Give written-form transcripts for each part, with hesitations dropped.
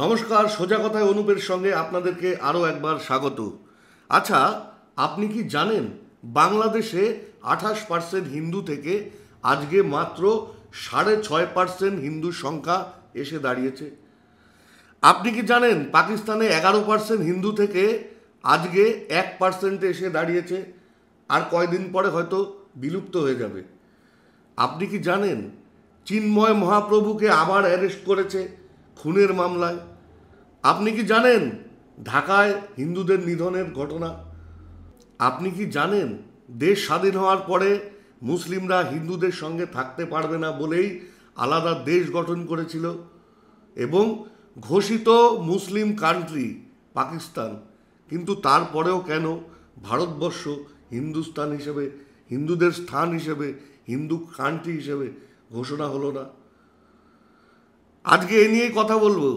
নমস্কার, সোজা কথায় অনুপের সঙ্গে আপনাদেরকে আরও একবার স্বাগত। আচ্ছা, আপনি কি জানেন বাংলাদেশে 28% হিন্দু থেকে আজকে মাত্র 6.5% হিন্দুর সংখ্যা এসে দাঁড়িয়েছে? আপনি কি জানেন পাকিস্তানে 11% হিন্দু থেকে আজকে 1% এসে দাঁড়িয়েছে, আর কয়দিন পরে হয়তো বিলুপ্ত হয়ে যাবে? আপনি কি জানেন চিন্ময় মহাপ্রভুকে আবার অ্যারেস্ট করেছে খুনের মামলায়? আপনি কি জানেন ঢাকায় হিন্দুদের নিধনের ঘটনা? আপনি কি জানেন দেশ স্বাধীন হওয়ার পরে মুসলিমরা হিন্দুদের সঙ্গে থাকতে পারবে না বলেই আলাদা দেশ গঠন করেছিল, এবং ঘোষিত মুসলিম কান্ট্রি পাকিস্তান, কিন্তু তারপরেও কেন ভারতবর্ষ হিন্দুস্তান হিসেবে, হিন্দুদের স্থান হিসেবে, হিন্দু কান্ট্রি হিসেবে ঘোষণা হলো না? আজকে এ নিয়েই কথা বলবো।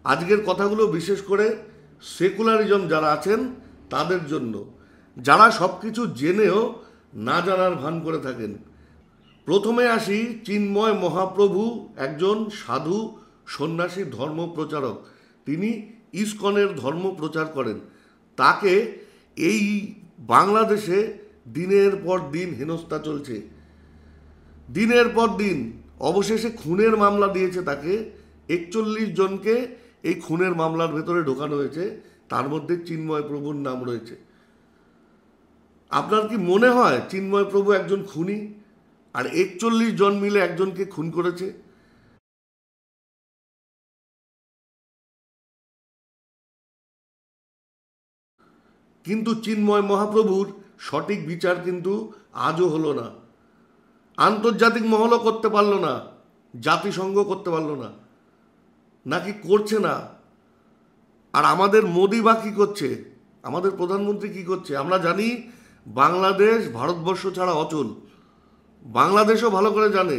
আজকের কথাগুলো বিশেষ করে সেকুলারিজম যারা আছেন তাদের জন্য, যারা সব কিছু জেনেও না জানার ভান করে থাকেন। প্রথমে আসি, চিন্ময় মহাপ্রভু একজন সাধু সন্ন্যাসী ধর্ম প্রচারক। তিনি ইসকনের ধর্ম প্রচার করেন। তাকে এই বাংলাদেশে দিনের পর দিন হেনস্থা চলছে, দিনের পর দিন। অবশেষে খুনের মামলা দিয়েছে তাকে। 41 জনকে এই খুনের মামলার ভেতরে ঢোকানো হয়েছে, তার মধ্যে চিন্ময় প্রভুর নাম রয়েছে। আপনার কি মনে হয় চিন্ময় প্রভু একজন খুনি, আর 41 জন মিলে একজনকে খুন করেছে? কিন্তু চিন্ময় মহাপ্রভুর সঠিক বিচার কিন্তু আজও হলো না। আন্তর্জাতিক মহলও করতে পারলো না, জাতিসংঘ করতে পারলো না, নাকি করছে না। আর আমাদের মোদি বা কী করছে, আমাদের প্রধানমন্ত্রী কি করছে? আমরা জানি বাংলাদেশ ভারতবর্ষ ছাড়া অচল। বাংলাদেশও ভালো করে জানে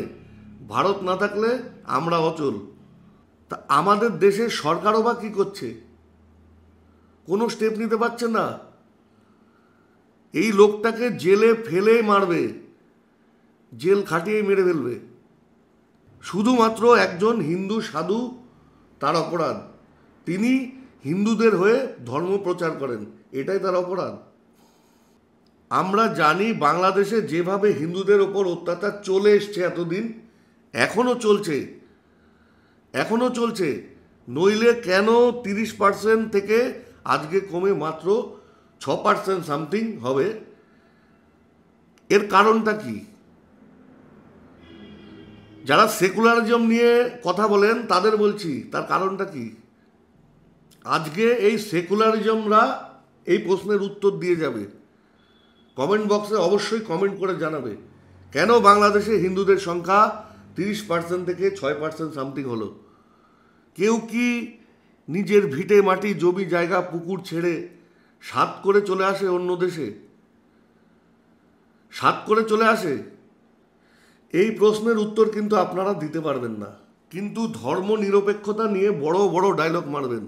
ভারত না থাকলে আমরা অচল। তা আমাদের দেশের সরকারও বা কী করছে? কোনো স্টেপ নিতে পারছে না। এই লোকটাকে জেলে ফেলে মারবে, জেল খাটিয়ে মেরে ফেলবে। শুধুমাত্র একজন হিন্দু সাধু, তার অপরাধ তিনি হিন্দুদের হয়ে ধর্ম প্রচার করেন, এটাই তার অপরাধ। আমরা জানি বাংলাদেশে যেভাবে হিন্দুদের ওপর অত্যাচার চলে এসছে এতদিন, এখনো চলছে। নইলে কেন 30% থেকে আজকে কমে মাত্র 6% সামথিং হবে? এর কারণটা কি? যারা সেকুলারিজম নিয়ে কথা বলেন তাদের বলছি, তার কারণটা কি? আজকে এই সেকুলারিজমরা এই প্রশ্নের উত্তর দিয়ে যাবে। কমেন্ট বক্সে অবশ্যই কমেন্ট করে জানাবে কেন বাংলাদেশে হিন্দুদের সংখ্যা 30% থেকে 6% সামথিং হলো। কেউ কি নিজের ভিটে মাটি জমি জায়গা পুকুর ছেড়ে সাত করে চলে আসে অন্য দেশে? সাত করে চলে আসে? এই প্রশ্নের উত্তর কিন্তু আপনারা দিতে পারবেন না, কিন্তু ধর্ম নিরপেক্ষতা নিয়ে বড় বড় ডায়লগ মারবেন।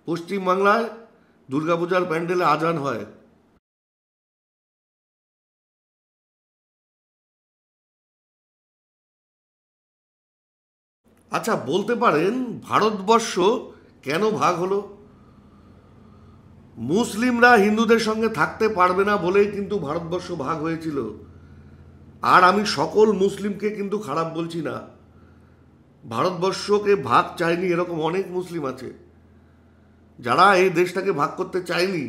পশ্চিমবাংলায় দুর্গাপূজার প্যান্ডেলে আজান হয়, আচ্ছা বলতে পারেন ভারতবর্ষ কেন ভাগ হলো? মুসলিমরা হিন্দুদের সঙ্গে থাকতে পারবে না বলেই কিন্তু ভারতবর্ষ ভাগ হয়েছিল। আর আমি সকল মুসলিমকে কিন্তু খারাপ বলছি না। ভারতবর্ষকে ভাগ চায়নি এরকম অনেক মুসলিম আছে যারা এই দেশটাকে ভাগ করতে চায়নি।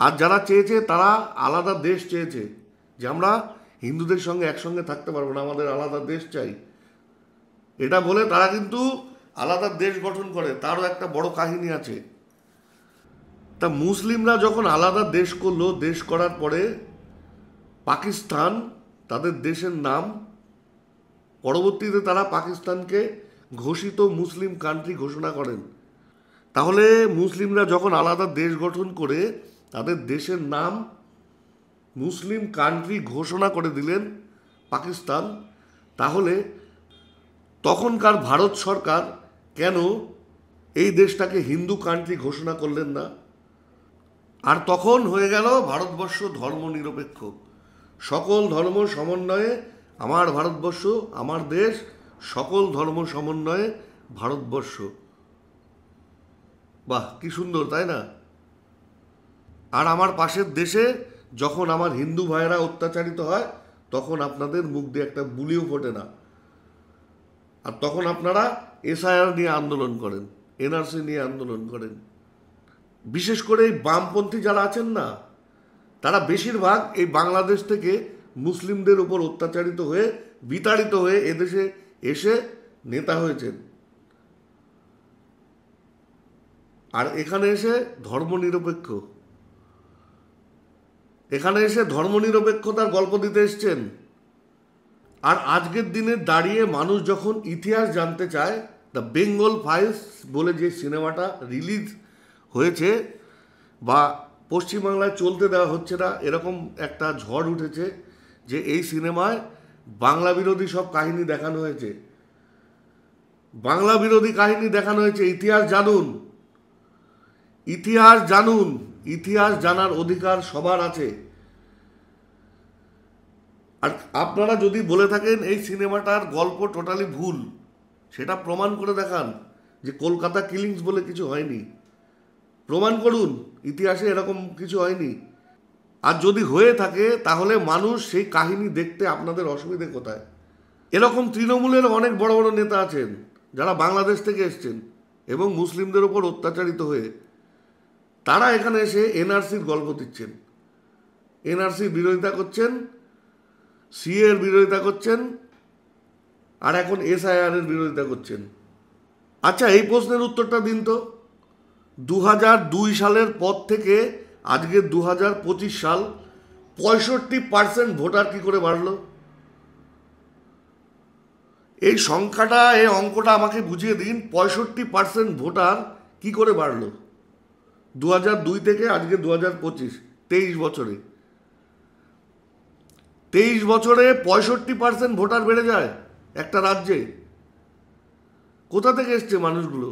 আর যারা চেয়েছে তারা আলাদা দেশ চেয়েছে, যে আমরা হিন্দুদের সঙ্গে একসঙ্গে থাকতে পারবো না, আমাদের আলাদা দেশ চাই। এটা বলে তারা কিন্তু আলাদা দেশ গঠন করে, তারও একটা বড় কাহিনী আছে। তা মুসলিমরা যখন আলাদা দেশ করলো, দেশ করার পরে পাকিস্তান তাদের দেশের নাম, পরবর্তীতে তারা পাকিস্তানকে ঘোষিত মুসলিম কান্ট্রি ঘোষণা করেন। তাহলে মুসলিমরা যখন আলাদা দেশ গঠন করে তাদের দেশের নাম মুসলিম কান্ট্রি ঘোষণা করে দিলেন পাকিস্তান, তাহলে তখনকার ভারত সরকার কেন এই দেশটাকে হিন্দু কান্ট্রি ঘোষণা করলেন না? আর তখন হয়ে গেল ভারতবর্ষ ধর্ম নিরপেক্ষ, সকল ধর্ম সমন্বয়ে আমার ভারতবর্ষ, আমার দেশ, সকল ধর্ম সমন্বয়ে ভারতবর্ষ। বাহ, কি সুন্দর, তাই না? আর আমার পাশের দেশে যখন আমার হিন্দু ভাইয়েরা অত্যাচারিত হয়, তখন আপনাদের মুখ দিয়ে একটা বুলিও ফোটে না। আর তখন আপনারা এসআইআর নিয়ে আন্দোলন করেন, এনআরসি নিয়ে আন্দোলন করেন। বিশেষ করে এই বামপন্থী যারা আছেন না, তারা বেশিরভাগ এই বাংলাদেশ থেকে মুসলিমদের উপর অত্যাচারিত হয়ে, বিতাড়িত হয়ে এদেশে এসে নেতা হয়েছেন। আর এখানে এসে ধর্মনিরপেক্ষতার গল্প দিতে এসছেন। আর আজকের দিনে দাঁড়িয়ে মানুষ যখন ইতিহাস জানতে চায়, দ্য বেঙ্গল ফাইলস বলে যে সিনেমাটা রিলিজ হয়েছে বা পশ্চিমবাংলায় চলতে দেওয়া হচ্ছে না, এরকম একটা ঝড় উঠেছে যে এই সিনেমায় বাংলা বিরোধী সব কাহিনী দেখানো হয়েছে। বাংলা বিরোধী কাহিনী দেখানো হয়েছে। ইতিহাস জানুন, ইতিহাস জানুন। ইতিহাস জানার অধিকার সবার আছে। আর আপনারা যদি বলে থাকেন এই সিনেমাটার গল্প টোটালি ভুল, সেটা প্রমাণ করে দেখান যে কলকাতা কিলিংস বলে কিছু হয়নি। প্রমাণ করুন ইতিহাসে এরকম কিছু হয়নি। আর যদি হয়ে থাকে তাহলে মানুষ সেই কাহিনী দেখতে আপনাদের অসুবিধে কোথায়? এরকম তৃণমূলের অনেক বড় বড় নেতা আছেন যারা বাংলাদেশ থেকে এসছেন এবং মুসলিমদের ওপর অত্যাচারিত হয়ে তারা এখানে এসে এনআরসির গল্প দিচ্ছেন, এনআরসির বিরোধিতা করছেন, সিএ এর বিরোধিতা করছেন, আর এখন এসআইআর এর বিরোধিতা করছেন। আচ্ছা, এই প্রশ্নের উত্তরটা দিন তো, 2002 সালের পর থেকে আজকে 2025 সাল, 65% ভোটার কি করে বাড়লো? এই সংখ্যাটা, এই অঙ্কটা আমাকে বুঝিয়ে দিন। 65% ভোটার কি করে বাড়লো 2002 থেকে আজকে 2025, 23 বছরে? 23 বছরে 65% ভোটার বেড়ে যায় একটা রাজ্যে। কোথা থেকে এসছে মানুষগুলো?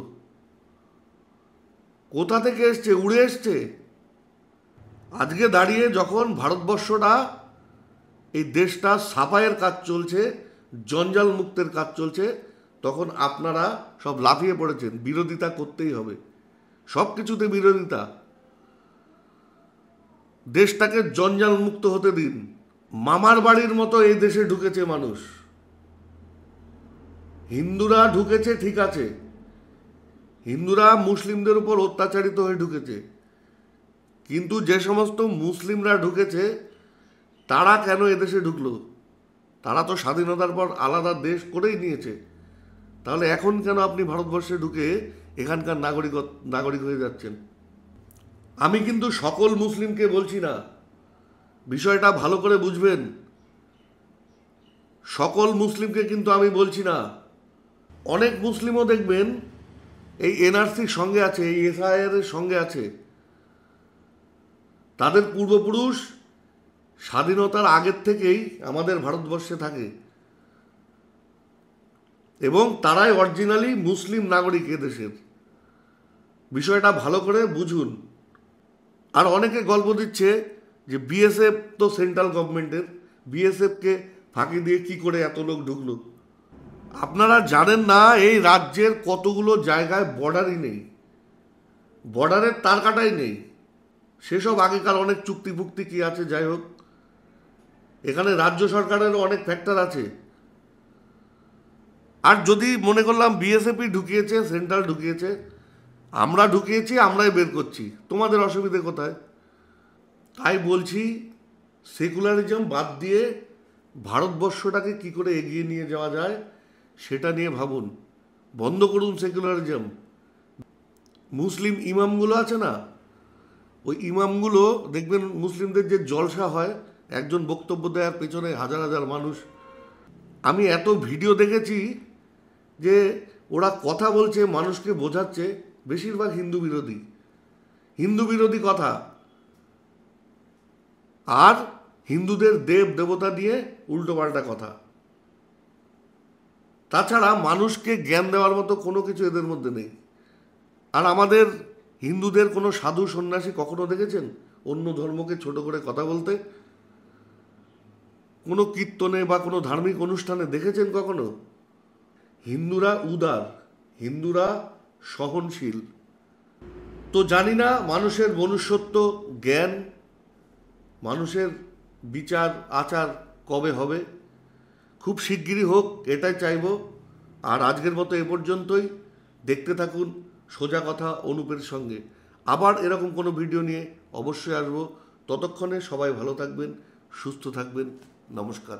কোথা থেকে এসছে? উড়ে এসছে? আজকে দাঁড়িয়ে যখন ভারতবর্ষটা, এই দেশটা সাফাইয়ের কাজ চলছে, জঞ্জাল মুক্তের কাজ চলছে, তখন আপনারা সব লাফিয়ে পড়েছেন। বিরোধিতা করতেই হবে, সব কিছুতে বিরোধিতা। দেশটাকে জঞ্জাল মুক্ত হতে দিন। মামার বাড়ির মতো এই দেশে ঢুকেছে মানুষ। হিন্দুরা ঢুকেছে, ঠিক আছে, হিন্দুরা মুসলিমদের উপর অত্যাচারিত হয়ে ঢুকেছে, কিন্তু যে সমস্ত মুসলিমরা ঢুকেছে তারা কেন এদেশে ঢুকলো? তারা তো স্বাধীনতার পর আলাদা দেশ করেই নিয়েছে। তাহলে এখন কেন আপনি ভারতবর্ষে ঢুকে এখানকার নাগরিক হয়ে যাচ্ছেন? আমি কিন্তু সকল মুসলিমকে বলছি না, বিষয়টা ভালো করে বুঝবেন। সকল মুসলিমকে কিন্তু আমি বলছি না। অনেক মুসলিমও দেখবেন এই এনআরসির সঙ্গে আছে, এই এসআইআর এর সঙ্গে আছে। তাদের পূর্বপুরুষ স্বাধীনতার আগের থেকেই আমাদের ভারতবর্ষে থাকে এবং তারাই অরিজিনালি মুসলিম নাগরিক এদেশের। বিষয়টা ভালো করে বুঝুন। আর অনেকে গল্প দিচ্ছে যে বিএসএফ তো সেন্ট্রাল গভর্নমেন্টের, বিএসএফকে ফাঁকি দিয়ে কি করে এত লোক ঢুকলো? আপনারা জানেন না এই রাজ্যের কতগুলো জায়গায় বর্ডারই নেই, বর্ডারের তার কাটাই নেই। সেসব আগেকার অনেক চুক্তি ফুক্তি কি আছে, যাই হোক, এখানে রাজ্য সরকারেরও অনেক ফ্যাক্টর আছে। আর যদি মনে করলাম বিএসএফই ঢুকিয়েছে, সেন্ট্রাল ঢুকিয়েছে, আমরা ঢুকিয়েছি, আমরাই বের করছি, তোমাদের অসুবিধে কোথায়? তাই বলছি, সেকুলারিজম বাদ দিয়ে ভারতবর্ষটাকে কি করে এগিয়ে নিয়ে যাওয়া যায় সেটা নিয়ে ভাবুন। বন্ধ করুন সেকুলারিজম। মুসলিম ইমামগুলো আছে না, ওই ইমামগুলো দেখবেন মুসলিমদের যে জলসা হয়, একজন বক্তব্য দেওয়ার পেছনে হাজার হাজার মানুষ। আমি এত ভিডিও দেখেছি যে ওরা কথা বলছে, মানুষকে বোঝাচ্ছে, বেশিরভাগ হিন্দু বিরোধী কথা, আর হিন্দুদের দেব দেবতা নিয়ে উল্টোপাল্টা কথা। তাছাড়া মানুষকে জ্ঞান দেওয়ার মতো কোনো কিছু এদের মধ্যে নেই। আর আমাদের হিন্দুদের কোনো সাধু সন্ন্যাসী কখনো দেখেছেন অন্য ধর্মকে ছোট করে কথা বলতে? কোনো কীর্তনে বা কোনো ধার্মিক অনুষ্ঠানে দেখেছেন কখনো? হিন্দুরা উদার, হিন্দুরা সহনশীল। তো জানি না মানুষের মনুষ্যত্ব, জ্ঞান, মানুষের বিচার আচার কবে হবে। খুব শিগগিরই হোক, এটাই চাইব। আর আজকের মতো এ পর্যন্তই। দেখতে থাকুন সোজা কথা অনুপের সঙ্গে। আবার এরকম কোনো ভিডিও নিয়ে অবশ্যই আসবো। ততক্ষণে সবাই ভালো থাকবেন, সুস্থ থাকবেন। নমস্কার।